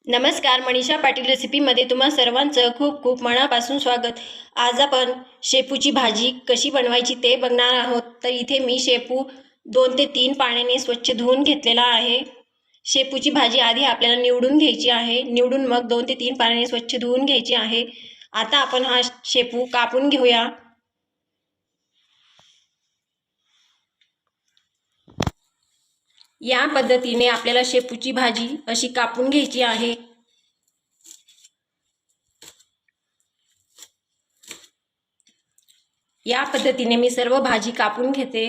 नमस्कार, मनीषा पाटील रेसिपीमध्ये तुम्हा सर्वांचं खूप खूप मनापासून स्वागत. आज आपण शेपूची भाजी कशी बनवायची ते बघणार आहोत. तर इथे मी शेपू 2 ते 3 पाण्याने स्वच्छ धुवून घेतलेला आहे. शेपूची भाजी आधी आपल्याला निवडून घ्यायची आहे. निवडून मग 2 ते 3 पाण्याने स्वच्छ धुवून घ्यायची आहे. आता आपण हा शेपू कापून घेऊया. या पद्धतीने आपल्याला शेपूची भाजी अशी कापून घ्यायची आहे. या पद्धतीने मी सर्व भाजी कापून घेते.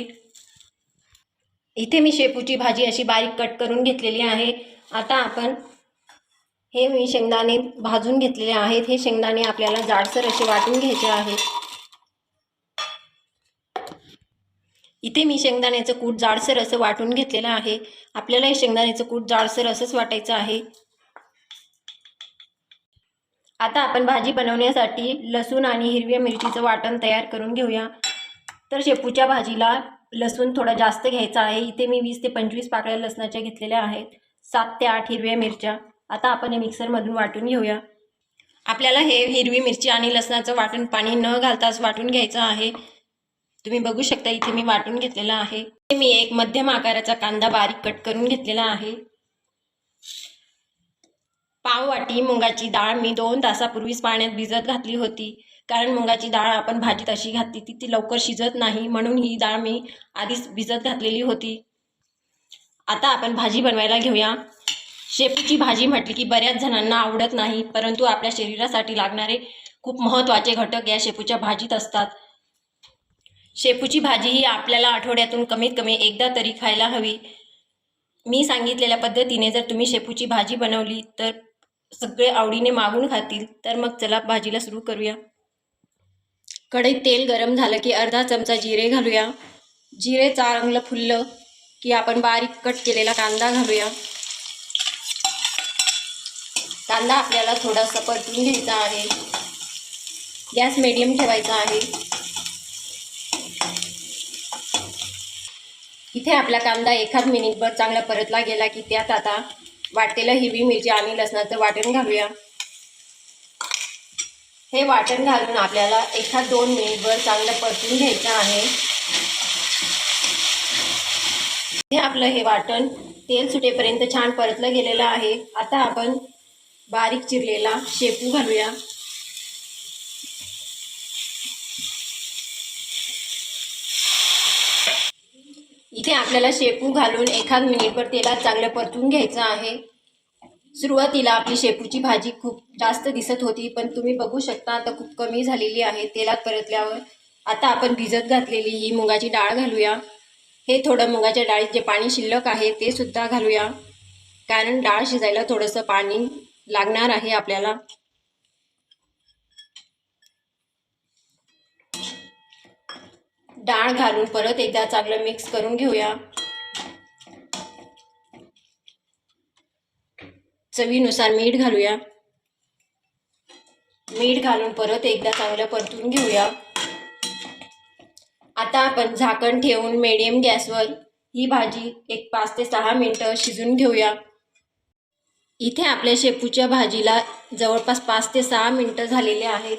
इथे मी शेपूची भाजी अशी बारीक कट करून घेतलेली आहे. आता आपण हे मी शेंगदाणे भाजून घेतलेले आहेत. हे शेंगदाणे आपल्याला जाडसर असे वाटून घ्यायचे आहेत. इथे मी शेंगदाण्याचं कूट जाडसर असं वाटून घेतलेलं आहे. आपल्याला हे शेंगदाण्याचं कूट जाडसर असंच वाटायचं आहे. आता आपण भाजी बनवण्यासाठी लसूण आणि हिरव्या मिरचीचं वाटण तयार करून घेऊया. तर शेपूच्या भाजीला लसूण थोडा जास्त घ्यायचा आहे. इथे मी 20 ते 25 पाकळ्या लसणाच्या घेतलेल्या आहेत. 7 ते 8 हिरव्या मिरच्या. आता आपण हे मिक्सरमधून वाटून घेऊया. आपल्याला हे हिरवी मिरची आणि लसणाचं वाटण पाणी न घालताच वाटून घ्यायचं आहे. तुम्ही बघू शकता इथे मी वाटून घेतलेला आहे. मी एक मध्यम आकाराचा कांदा बारीक कट करून घेतलेला आहे. पाव वाटी मुगाची डाळ मी 2 तासापूर्वीच पाण्यात भिजत घातली होती. कारण मुगाची डाळ आपण भाजीत अशी घातली ती लवकर शिजत नाही, म्हणून ही डाळ मी आधीच भिजत घातलेली होती. आता आपण भाजी बनवायला घेऊया. शेपूची भाजी म्हटली की बऱ्याच जणांना आवडत नाही, परंतु आपल्या शरीरासाठी लागणारे खूप महत्त्वाचे घटक या शेपूच्या भाजीत असतात. शेपूची भाजी ही आपल्याला आठवड्यातून कमीत कमी एकदा तरी खायला हवी. मी सांगितलेल्या पद्धतीने जर तुम्ही शेपूची भाजी बनवली तर सगळे आवडीने मागून खातील. तर मग चला भाजीला सुरू करूया. कढईत तेल गरम झालं की अर्धा चमचा जिरे घालूया. जिरे चांगलं फुललं की आपण बारीक कट केलेला कांदा घालूया. कांदा आपल्याला थोडासा परतून घ्यायचा आहे. गॅस मीडियम ठेवायचा आहे. इथे आपला कांदा एखाद मिनिटभर चांगला परतला गेला की त्यात आता वाटलेलं हिरवी मिरची आणि लसणाचं वाटण घालूया. हे वाटण घालून आपल्याला एखाद 2 मिनिटभर चांगलं परतून घ्यायचं आहे. हे आपलं हे वाटण तेल सुटेपर्यंत छान परतलं गेलेलं आहे. आता आपण बारीक चिरलेला शेपू घालूया. इथे आपल्याला शेपू घालून एखाद मिनिटभर तेलात चांगलं परतून घ्यायचं आहे. सुरुवातीला आपली शेपूची भाजी खूप जास्त दिसत होती, पण तुम्ही बघू शकता आता खूप कमी झालेली आहे तेलात परतल्यावर. आता आपण भिजत घातलेली ही मुगाची डाळ घालूया. हे थोडं मुगाच्या डाळीत जे पाणी शिल्लक आहे ते सुद्धा घालूया, कारण डाळ शिजायला थोडंसं पाणी लागणार आहे आपल्याला. डाळ घालून परत एकदा चांगलं मिक्स करून घेऊया. चवीनुसार मीठ घालूया. मीठ घालून परत एकदा चांगलं परतून घेऊया. आता आपण झाकण ठेवून मीडियम गॅसवर ही भाजी एक 5 ते 6 मिनिटं शिजून घेऊया. इथे आपल्या शेपूच्या भाजीला जवळपास 5 ते 6 मिनिटं झालेले आहेत.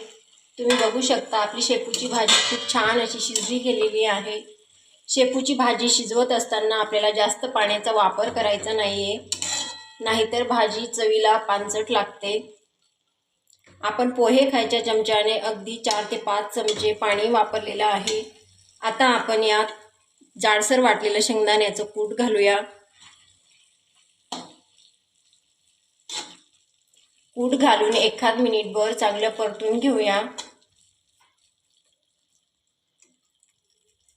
तुम्ही बघू शकता आपली शेपूची भाजी खूप छान अशी शिजली गेलेली आहे. शेपूची भाजी शिजवत असताना आपल्याला जास्त पाण्याचा वापर करायचा नाहीये, नाहीतर भाजी चवीला पानसट लागते. आपण पोहे खायच्या चमच्याने अगदी 4 ते 5 चमचे पाणी वापरलेलं आहे. आता आपण यात जाडसर वाटलेलं शेंगदाण्याचं कूट घालूया. कूट घालून एखाद मिनिटभर चांगलं परतून घेऊया.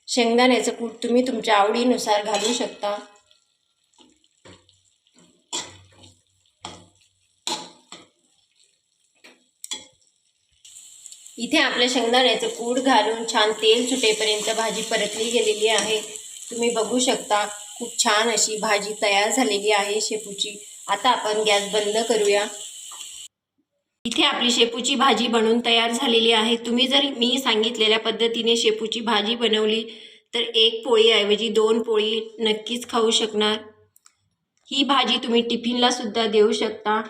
शेंगदाण्याचं कूट तुम्ही तुमच्या आवडीनुसार घालू शकता. इथे आपल्या शेंगदाण्याचं कूट घालून छान तेल सुटेपर्यंत भाजी परतली गेलेली आहे. तुम्ही बघू शकता खूप छान अशी भाजी तयार झालेली आहे शेपूची. आता आपण गॅस बंद करूया. इथे आपली शेपूची भाजी बनवून तयार झालेली आहे. तुम्ही जर मी सांगितलेल्या पद्धतीने शेपूची भाजी बनवली तर 1 पोळीऐवजी 2 पोळी नक्कीच खाऊ शकणार. ही भाजी तुम्ही टिफिनला सुद्धा देऊ शकता.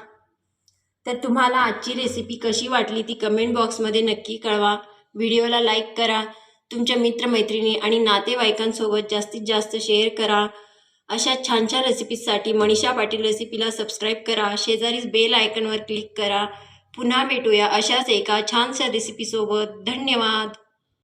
तर तुम्हाला आजची रेसिपी कशी वाटली ती कमेंट बॉक्समध्ये नक्की कळवा. व्हिडिओला लाईक करा, तुमच्या मित्रमैत्रिणी आणि नातेवाईकांसोबत जास्तीत जास्त शेअर करा. अशा छान छान रेसिपीजसाठी मनीषा पाटील रेसिपीला सबस्क्राईब करा. शेजारीच बेल आयकॉनवर क्लिक करा. पुन्हा भेटूया अशाच एका छानशा रेसिपीसोबत. धन्यवाद.